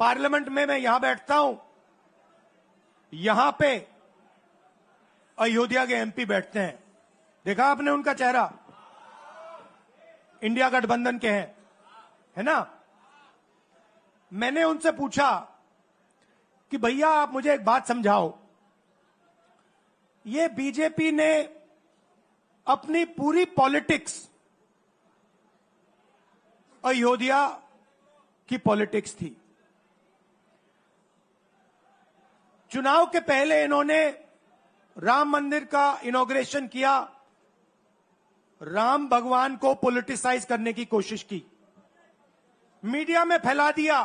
Parliament में मैं यहां बैठता हूं, यहां पे अयोध्या के एमपी बैठते हैं। देखा आपने उनका चेहरा? इंडिया गठबंधन के हैं, है ना? मैंने उनसे पूछा कि भैया आप मुझे एक बात समझाओ, ये बीजेपी ने अपनी पूरी पॉलिटिक्स अयोध्या की पॉलिटिक्स थी। चुनाव के पहले इन्होंने राम मंदिर का इनॉग्रेशन किया, राम भगवान को पॉलिटिसाइज करने की कोशिश की, मीडिया में फैला दिया।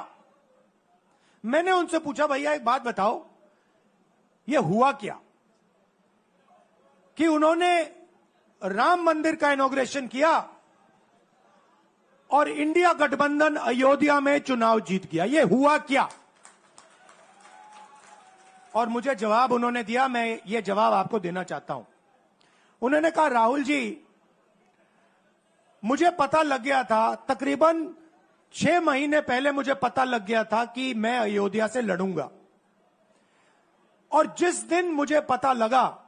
मैंने उनसे पूछा भैया एक बात बताओ, यह हुआ क्या कि उन्होंने राम मंदिर का इनॉग्रेशन किया और इंडिया गठबंधन अयोध्या में चुनाव जीत गया? यह हुआ क्या? और मुझे जवाब उन्होंने दिया, मैं ये जवाब आपको देना चाहता हूं। उन्होंने कहा राहुल जी, मुझे पता लग गया था, तकरीबन 6 महीने पहले मुझे पता लग गया था कि मैं अयोध्या से लड़ूंगा, और जिस दिन मुझे पता लगा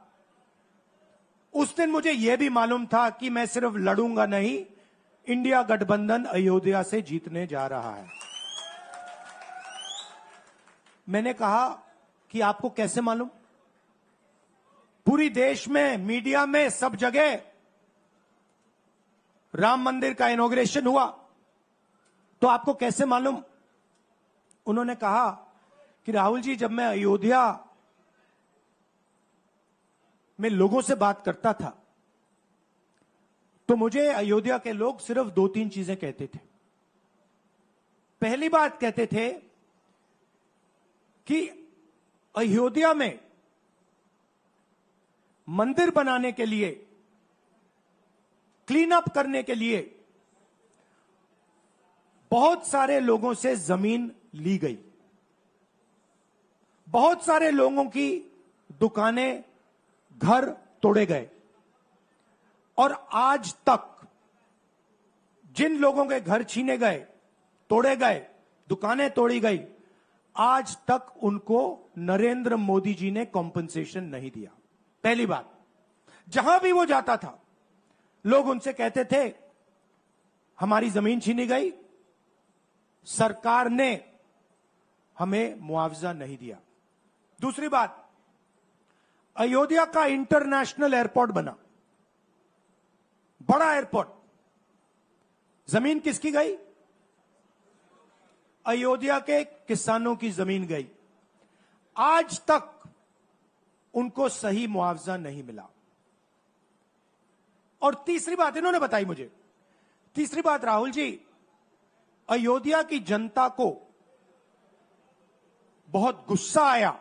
उस दिन मुझे यह भी मालूम था कि मैं सिर्फ लड़ूंगा नहीं, इंडिया गठबंधन अयोध्या से जीतने जा रहा है। मैंने कहा कि आपको कैसे मालूम? पूरी देश में, मीडिया में, सब जगह राम मंदिर का इनॉग्रेशन हुआ, तो आपको कैसे मालूम? उन्होंने कहा कि राहुल जी, जब मैं अयोध्या में लोगों से बात करता था तो मुझे अयोध्या के लोग सिर्फ 2-3 चीजें कहते थे। पहली बात कहते थे कि अयोध्या में मंदिर बनाने के लिए, क्लीन अप करने के लिए बहुत सारे लोगों से जमीन ली गई, बहुत सारे लोगों की दुकानें, घर तोड़े गए, और आज तक जिन लोगों के घर छीने गए, तोड़े गए, दुकानें तोड़ी गई, आज तक उनको नरेंद्र मोदी जी ने कॉम्पनसेशन नहीं दिया। पहली बात, जहां भी वो जाता था लोग उनसे कहते थे हमारी जमीन छीनी गई, सरकार ने हमें मुआवजा नहीं दिया। दूसरी बात, अयोध्या का इंटरनेशनल एयरपोर्ट बना, बड़ा एयरपोर्ट, जमीन किसकी गई? अयोध्या के किसानों की जमीन गई। आज तक उनको सही मुआवजा नहीं मिला। और तीसरी बात इन्होंने बताई मुझे, तीसरी बात, राहुल जी, अयोध्या की जनता को बहुत गुस्सा आया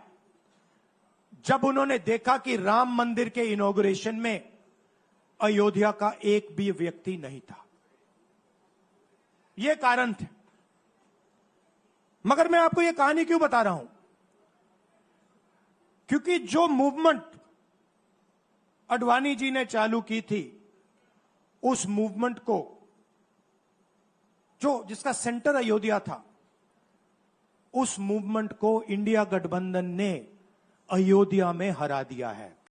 जब उन्होंने देखा कि राम मंदिर के इनॉग्रेशन में अयोध्या का एक भी व्यक्ति नहीं था। यह कारण थे। मगर मैं आपको यह कहानी क्यों बता रहा हूं? क्योंकि जो मूवमेंट अडवाणी जी ने चालू की थी, उस मूवमेंट को, जिसका सेंटर अयोध्या था, उस मूवमेंट को इंडिया गठबंधन ने अयोध्या में हरा दिया है।